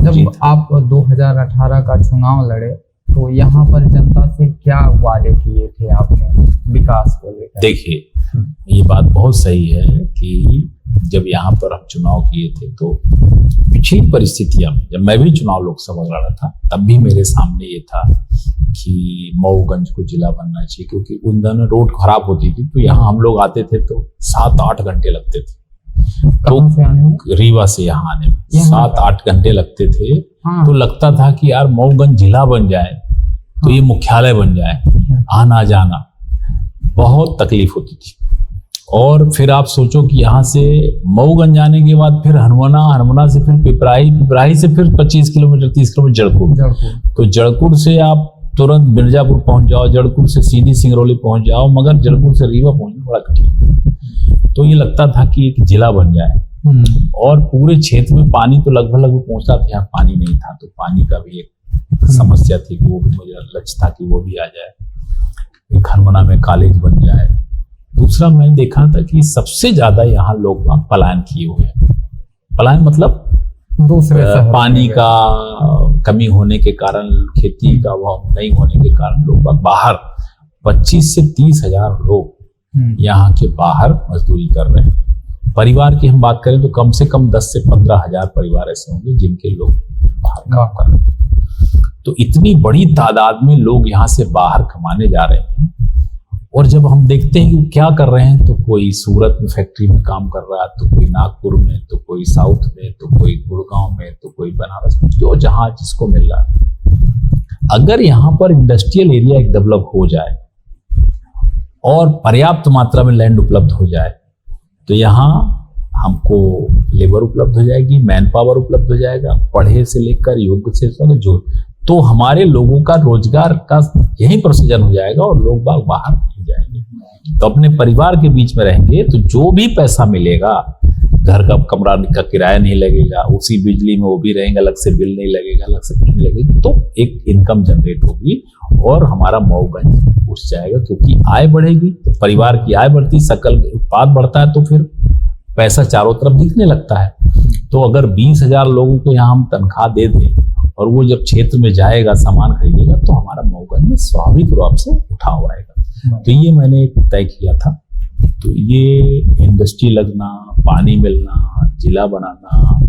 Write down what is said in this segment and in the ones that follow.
जब आप 2018 का चुनाव लड़े तो यहाँ पर जनता से क्या वादे किए थे आपने विकास को लेकर? देखिए, ये बात बहुत सही है कि जब यहाँ पर हम चुनाव किए थे तो पिछली परिस्थितियां में, जब मैं भी चुनाव लोकसभा लड़ा था, तब भी मेरे सामने ये था कि मऊगंज को जिला बनना चाहिए, क्योंकि उन दिनों रोड खराब होती थी तो यहाँ हम लोग आते थे तो 7-8 घंटे लगते थे। तो रीवा से यहाँ आने में 7-8 घंटे लगते थे। तो लगता था कि यार मऊगंज जिला बन जाए तो ये मुख्यालय बन जाए, आना जाना बहुत तकलीफ होती थी। और फिर आप सोचो कि यहाँ से मऊगंज जाने के बाद फिर हनुमाना से फिर पिपराही से फिर 25 किलोमीटर 30 किलोमीटर जड़कुड़। तो जड़कुड़ से आप तुरंत मिर्जापुर पहुंच जाओ, जड़कुड़ से सीधी सिंगरौली पहुंच जाओ, मगर जड़कुड़ से रीवा पहुंचना बड़ा कठिन। तो ये लगता था कि एक जिला बन जाए। और पूरे क्षेत्र में पानी तो लगभग पहुंचता था, यहाँ पानी नहीं था, तो पानी का भी एक समस्या थी कि वो भी मुझे लक्ष्य था कि वो भी आ जाए। एक हनुमाना में कॉलेज बन जाए। दूसरा मैंने देखा था कि सबसे ज्यादा यहाँ लोग पलायन किए हुए हैं। पलायन मतलब दूसरे पानी का कमी होने के कारण, खेती का अभाव नहीं होने के कारण लोग बाहर 25 से 30 हजार लोग यहाँ के बाहर मजदूरी कर रहे हैं। परिवार की हम बात करें तो कम से कम 10 से 15 हजार परिवार ऐसे होंगे जिनके लोग बाहर काम कर रहे हैं। तो इतनी बड़ी तादाद में लोग यहाँ से बाहर कमाने जा रहे हैं। और जब हम देखते हैं कि क्या कर रहे हैं, तो कोई सूरत में फैक्ट्री में काम कर रहा है, तो कोई नागपुर में, तो कोई साउथ में, तो कोई गुड़गांव में, तो कोई बनारस में, जो जहां जिसको मिल रहा है। अगर यहाँ पर इंडस्ट्रियल एरिया एक डेवलप हो जाए और पर्याप्त मात्रा में लैंड उपलब्ध हो जाए, तो यहाँ हमको लेबर उपलब्ध हो जाएगी, मैन पावर उपलब्ध हो जाएगा, पढ़े से लेकर योग्य से जो, तो हमारे लोगों का रोजगार का यहीं पर सृजन हो जाएगा और लोग बाहर नहीं जाएंगे। तो अपने परिवार के बीच में रहेंगे तो जो भी पैसा मिलेगा, घर का कमरा का किराया नहीं लगेगा, उसी बिजली में वो भी रहेंगे, अलग से बिल नहीं लगेगा, अलग से नहीं लगेगी, तो एक इनकम जनरेट होगी और हमारा मऊगंज उठ जाएगा। क्योंकि आय बढ़ेगी, परिवार की आय बढ़ती, सकल उत्पाद बढ़ता है, तो फिर पैसा चारों तरफ दिखने लगता है। तो अगर 20,000 लोगों को यहाँ हम तनख्वाह दे दें और वो जब क्षेत्र में जाएगा, सामान खरीदेगा, तो हमारा मऊगंज में स्वाभाविक रूप से उठाव आएगा। तो ये मैंने तय किया था। तो ये इंडस्ट्री लगना, पानी मिलना, जिला बनाना,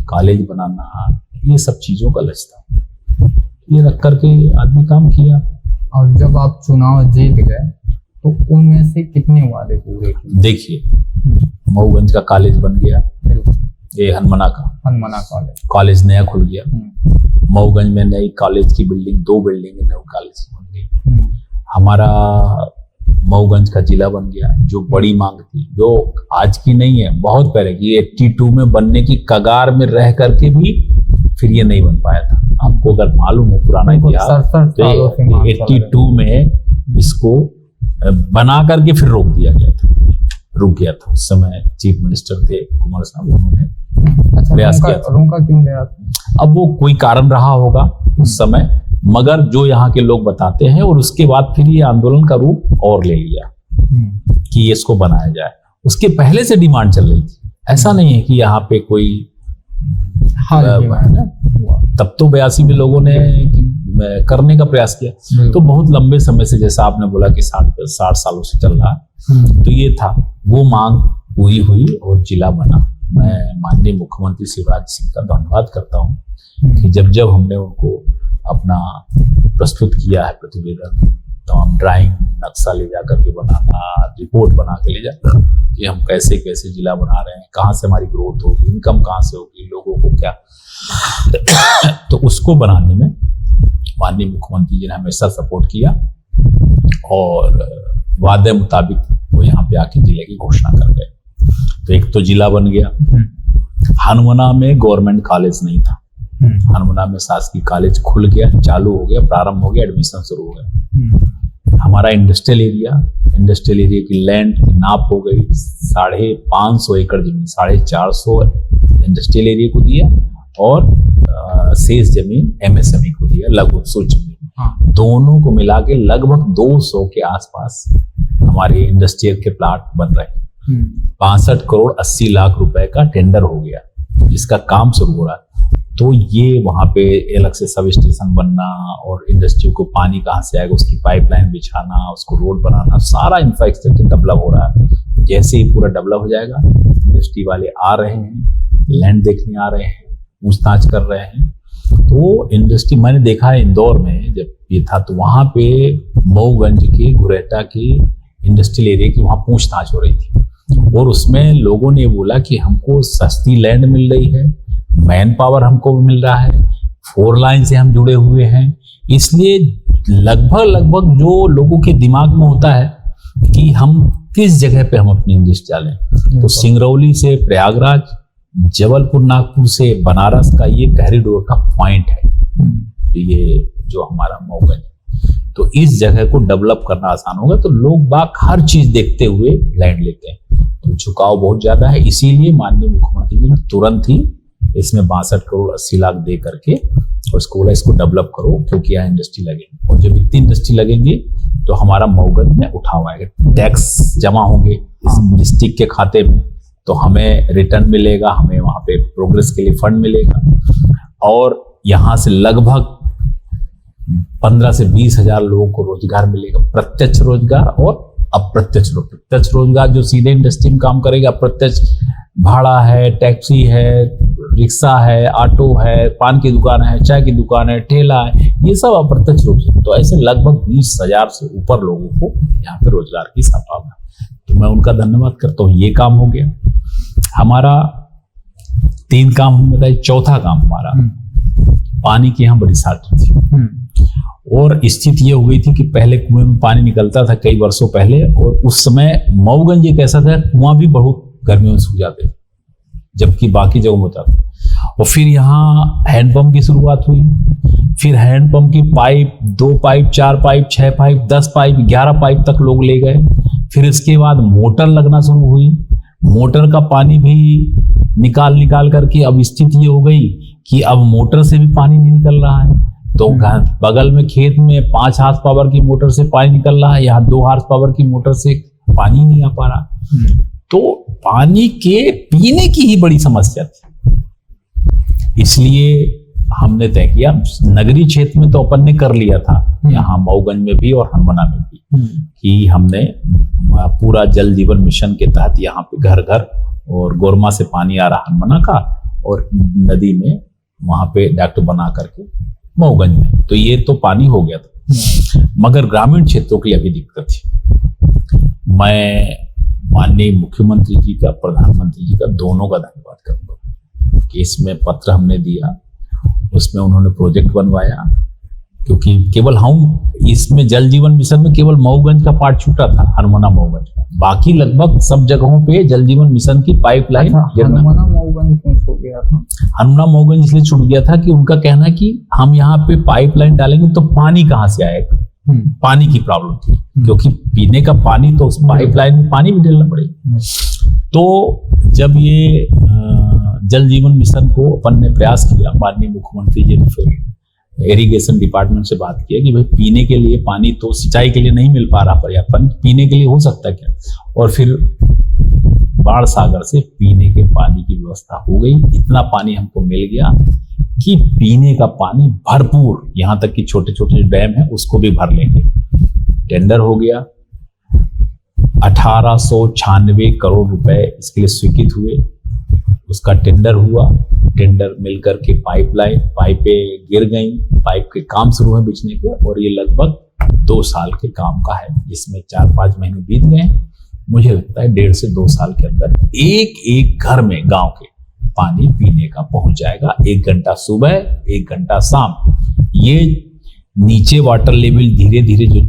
कॉलेज बनाना, ये सब चीजों का लक्ष्य था। ये रख करके आदमी काम किया। और जब आप चुनाव जीत गए तो उनमें से कितने वादे पूरे किए? देखिए, मऊगंज का कॉलेज बन गया, ये हनुमाना कॉलेज नया खुल गया। मऊगंज में नई कॉलेज की बिल्डिंग, 2 बिल्डिंग नई कॉलेज की बन गई। हमारा मऊगंज का जिला बन गया, जो बड़ी मांग थी, जो आज की नहीं है, बहुत पहले की, 82 में बनने की कगार में रह करके भी फिर ये नहीं बन पाया था। आपको अगर मालूम हो पुराना इतिहास, तो 82 में इसको बना करके फिर रुक गया था। उस समय चीफ मिनिस्टर थे कुमार साहब, उन्होंने प्रयास किया था। रोका क्यों गया? अब वो कोई कारण रहा होगा उस समय, मगर जो यहाँ के लोग बताते हैं, और उसके बाद फिर ये आंदोलन का रूप और ले लिया कि इसको बनाया जाए। उसके पहले से डिमांड चल रही थी, ऐसा नहीं है कि यहाँ पे कोई तब तो 82 में लोगों ने करने का प्रयास किया। तो बहुत लंबे समय से, जैसा आपने बोला कि 60 सालों से चल रहा, तो ये था, वो मांग पूरी हुई और जिला बना। मैं माननीय मुख्यमंत्री शिवराज सिंह का धन्यवाद करता हूँ कि जब हमने उनको अपना प्रस्तुत किया है प्रतिवेदन, तो हम ड्राइंग नक्शा ले जा करके बनाना, रिपोर्ट बना के ले जाना कि हम कैसे कैसे जिला बना रहे हैं, कहाँ से हमारी ग्रोथ होगी, इनकम कहाँ से होगी, लोगों को क्या तो उसको बनाने में माननीय मुख्यमंत्री जी ने हमेशा सपोर्ट किया और वादे मुताबिक वो यहाँ पे आके जिले की घोषणा कर गए। तो एक तो जिला बन गया। हनुमाना में गवर्नमेंट कॉलेज नहीं था, हनुमाना में शासकीय कॉलेज खुल गया, चालू हो गया, प्रारंभ हो गया, एडमिशन शुरू हो गया। हमारा इंडस्ट्रियल एरिया की लैंड की नाप हो गई 550 एकड़ जमीन, 450 इंडस्ट्रियल एरिया को दिया और शेष जमीन MSME को दिया, लघु सूक्ष्म जमीन। दोनों को मिला के लगभग 200 के आसपास हमारे इंडस्ट्रियल के प्लाट बन रहे हैं। 65 करोड़ 80 लाख रुपए का टेंडर हो गया, जिसका काम शुरू हो रहा है। तो ये वहाँ पे अलग से सब स्टेशन बनना और इंडस्ट्री को पानी कहाँ से आएगा, उसकी पाइपलाइन बिछाना, उसको रोड बनाना, सारा इंफ्रास्ट्रक्चर डेवलप हो रहा है। जैसे ही पूरा डेवलप हो जाएगा, इंडस्ट्री वाले आ रहे हैं, लैंड देखने आ रहे हैं, पूछताछ कर रहे हैं। तो इंडस्ट्री मैंने देखा है इंदौर में जब ये था, तो वहाँ पे मऊगंज के घुरेटा के इंडस्ट्रियल एरिया की वहाँ पूछताछ हो रही थी और उसमें लोगों ने बोला कि हमको सस्ती लैंड मिल रही है, मैन पावर हमको मिल रहा है, 4 लाइन से हम जुड़े हुए हैं, इसलिए लगभग जो लोगों के दिमाग में होता है कि हम किस जगह पे हम अपनी इंडस्ट्री डालें। तो सिंगरौली से प्रयागराज, जबलपुर नागपुर से बनारस का ये कॉरिडोर का पॉइंट है, तो ये जो हमारा मऊगंज, तो इस जगह को डेवलप करना आसान होगा। तो लोग बाग हर चीज देखते हुए लैंड लेते हैं, तो झुकाव बहुत ज्यादा है। इसीलिए माननीय मुख्यमंत्री जी ने तुरंत ही इसमें 62 करोड़ 80 लाख दे करके और इसको बोला इसको डेवलप करो, क्योंकि यहाँ इंडस्ट्री लगेगी और जब इतनी इंडस्ट्री लगेंगे तो हमारा मऊगंज में उठाव आएगा, टैक्स जमा होंगे इस डिस्ट्रिक्ट के खाते में, तो हमें रिटर्न मिलेगा, हमें वहाँ पे प्रोग्रेस के लिए फंड मिलेगा और यहाँ से लगभग 15 से 20 हजार लोगों को रोजगार मिलेगा, प्रत्यक्ष रोजगार और अप्रत्यक्ष रोजगार। प्रत्यक्ष रोजगार जो सीधे इंडस्ट्री में काम करेगा, अप्रत्यक्ष भाड़ा है, टैक्सी है, रिक्शा है, ऑटो है, पान की दुकान है, चाय की दुकान है, ठेला है, ये सब अप्रत्यक्ष रूप से। तो ऐसे लगभग 20 हजार से ऊपर लोगों को यहाँ पे रोजगार की संभावना, तो मैं उनका धन्यवाद करता हूँ। ये काम हो गया हमारा, 3 काम हम बताए। चौथा काम हमारा पानी की यहाँ बड़ी शॉर्टेज थी और स्थिति ये हो गई थी कि पहले कुएं में पानी निकलता था कई वर्षों पहले, और उस समय मऊगंज एक ऐसा था कुआं भी बहुत गर्मियों में सूख जाते थे, जबकि बाकी जगहों में होता था। और फिर यहाँ हैंडपंप की शुरुआत हुई, फिर हैंडपंप की pipe 2 pipe 4 pipe 6 pipe 10 pipe 11 pipe तक लोग ले गए। फिर इसके बाद मोटर लगना शुरू हुई, मोटर का पानी भी निकाल करके अब स्थिति ये हो गई कि अब मोटर से भी पानी नहीं निकल रहा है। तो बगल में खेत में 5 हार्स पावर की मोटर से पानी निकल रहा है, यहाँ 2 हार्स पावर की मोटर से पानी नहीं आ पा रहा। तो पानी के पीने की ही बड़ी समस्या थी, इसलिए हमने तय किया, नगरीय क्षेत्र में तो अपन ने कर लिया था, यहाँ मऊगंज में भी और हनुमाना में भी, कि हमने पूरा जल जीवन मिशन के तहत यहाँ पे घर घर और गोरमा से पानी आ रहा हनुमाना का, और नदी में वहां पे डैक्ट बना करके मऊगंज में, तो ये तो पानी हो गया था। मगर ग्रामीण क्षेत्रों की अभी दिक्कत थी। मैं माननीय मुख्यमंत्री जी का, प्रधानमंत्री जी का, दोनों का धन्यवाद करूंगा कि इसमें पत्र हमने दिया, उसमें उन्होंने प्रोजेक्ट बनवाया, क्योंकि केवल हम इसमें जल जीवन मिशन में केवल मऊगंज का पार्ट छूटा था, हनुमाना मऊगंज का, बाकी लगभग सब जगहों पे जल जीवन मिशन की पाइपलाइन। हनुमाना मऊगंज क्यों छूट गया था? हनुमाना मऊगंज इसलिए छूट गया था कि उनका कहना कि हम यहाँ पे पाइपलाइन डालेंगे तो पानी कहाँ से आएगा, पानी की प्रॉब्लम थी, क्योंकि पीने का पानी तो उस पाइपलाइन में पानी भी डालना पड़ेगा। तो जब ये जल जीवन मिशन को अपन ने प्रयास किया, माननीय मुख्यमंत्री जी ने फिर इरिगेशन डिपार्टमेंट से बात किया कि भाई पीने के लिए पानी तो सिंचाई के लिए नहीं मिल पा रहा पर्याप्त पानी, पीने के लिए हो सकता है क्या? और फिर बाढ़ सागर से पीने के पानी की व्यवस्था हो गई। इतना पानी हमको मिल गया कि पीने का पानी भरपूर, यहाँ तक कि छोटे छोटे डैम है उसको भी भर लेंगे। टेंडर हो गया, 1896 करोड़ रुपए इसके लिए स्वीकृत हुए, उसका टेंडर हुआ। टेंडर मिलकर के पाइपें गिर गई, पाइप के काम शुरू है बिछने के, और ये लगभग 2 साल के काम का है, जिसमें 4-5 महीने बीत गए। मुझे लगता है 1.5 से 2 साल के अंदर एक घर में गांव के पानी पीने का पहुंच जाएगा। 1 घंटा सुबह, 1 घंटा शाम। ये नीचे वाटर लेवल धीरे धीरे जो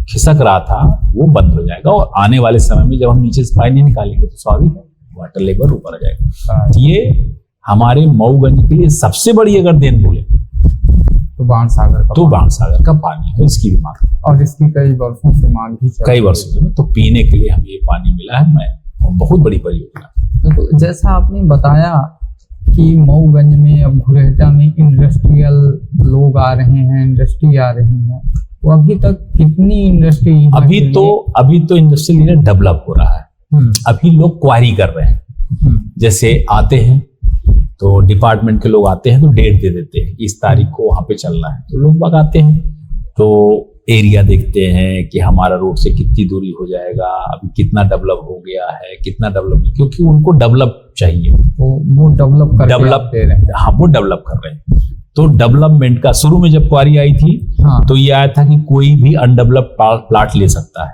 खिसक रहा था वो बंद हो जाएगा, और आने वाले समय में जब हम नीचे से पानी निकालेंगे तो स्वाभाविक है वाटर लेवल ऊपर आ जाएगा। तो ये हमारे मऊगंज के लिए सबसे बड़ी अगर देन बोले तो बाणसागर का पानी है, इसकी भी मांग, और इसकी कई वर्षों से मांग भी कई वर्षों से, तो पीने के लिए हमें ये पानी मिला है। मैं बहुत बड़ी परियोजना। तो जैसा आपने बताया कि मऊगंज में अब घुरेटा में इंडस्ट्रियल लोग आ रहे हैं, इंडस्ट्री आ रही है, तो अभी तक कितनी इंडस्ट्री? अभी तो इंडस्ट्रियल एरिया डेवलप हो रहा है। अभी लोग क्वारी कर रहे हैं, जैसे आते हैं तो डिपार्टमेंट के लोग आते हैं तो डेट दे देते हैं कि इस तारीख को वहां पे चलना है, तो लोग बाग आते हैं, तो एरिया देखते हैं कि हमारा रोड से कितनी दूरी हो जाएगा, अभी कितना डेवलप हो गया है, कितना डेवलप नहीं, क्योंकि उनको डेवलप चाहिए, वो डेवलप दे रहे हैं। हाँ, वो डेवलप कर रहे हैं। तो डेवलपमेंट का शुरू में जब क्वारी आई थी, हाँ। तो ये आया था कि कोई भी अनडेवलप्ड प्लाट ले सकता है।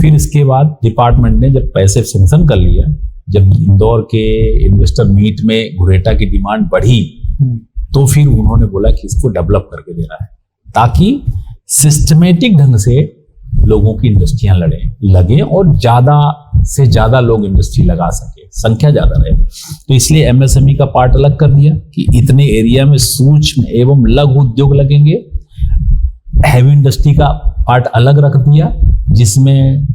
फिर इसके बाद डिपार्टमेंट ने जब पैसे सैंक्शन कर लिया, जब इंदौर के इन्वेस्टर मीट में घुरेटा की डिमांड बढ़ी, तो फिर उन्होंने बोला कि इसको डेवलप करके देना है, ताकि सिस्टमेटिक ढंग से लोगों की इंडस्ट्रियां लगे और ज्यादा से ज्यादा लोग इंडस्ट्री लगा सके, संख्या ज्यादा रहे। तो इसलिए एमएसएमई का पार्ट अलग कर दिया कि इतने एरिया में सूक्ष्म एवं लघु उद्योग लगेंगे। हैवी इंडस्ट्री का पार्ट अलग रख दिया, जिसमें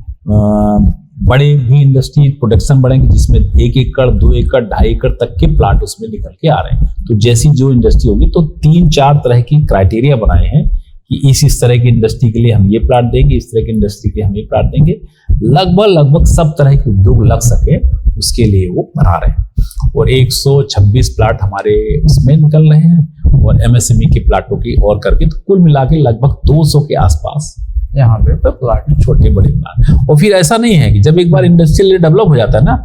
बड़े भी इंडस्ट्री प्रोडक्शन बढ़ेंगे, जिसमें 1 एकड़ 2 एकड़ 2.5 एकड़ तक के प्लाट उसमें निकल के आ रहे हैं। तो जैसी जो इंडस्ट्री होगी, तो 3-4 तरह की क्राइटेरिया बनाए हैं कि इस तरह की इंडस्ट्री के लिए हम ये प्लाट देंगे, इस तरह की इंडस्ट्री के लिए हम ये प्लाट देंगे। लगभग सब तरह के उद्योग लग सके, उसके लिए वो बना रहे हैं। और 126 प्लाट हमारे उसमें निकल रहे हैं, और एमएसएमई के प्लाटों की और करके, तो कुल मिला के लगभग 200 के आसपास यहाँ पे प्लाट, छोटे बड़े प्लाट। और फिर ऐसा नहीं है कि जब एक बार इंडस्ट्रियल डेवलप हो जाता है ना,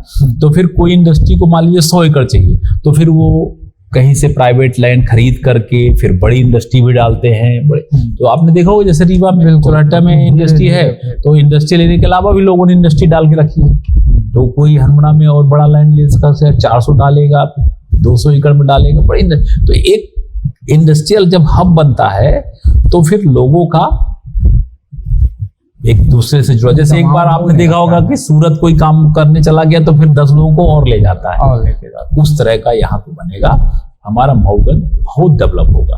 तो फिर कोई इंडस्ट्री को मान लीजिए 100 एकड़ चाहिए, तो फिर वो कहीं से प्राइवेट लैंड खरीद करके फिर बड़ी इंडस्ट्री भी डालते हैं। तो आपने देखा होगा, जैसे रीवा में, चौराटा में इंडस्ट्री है, तो इंडस्ट्री लेने के अलावा भी लोगों ने इंडस्ट्री डाल के रखी है। तो कोई हरमड़ा में और बड़ा लैंड ले सकता है, 400 डालेगा, 200 एकड़ में डालेगा, बड़ी। तो एक इंडस्ट्रियल जब हब बनता है, तो फिर लोगों का एक दूसरे से जुड़ा, जैसे एक बार आपने देखा होगा कि सूरत कोई काम करने चला गया तो फिर 10 लोगों को और ले जाता है, और लेके जाता है। उस तरह का यहाँ पे बनेगा। हमारा मऊगंज बहुत डेवलप होगा।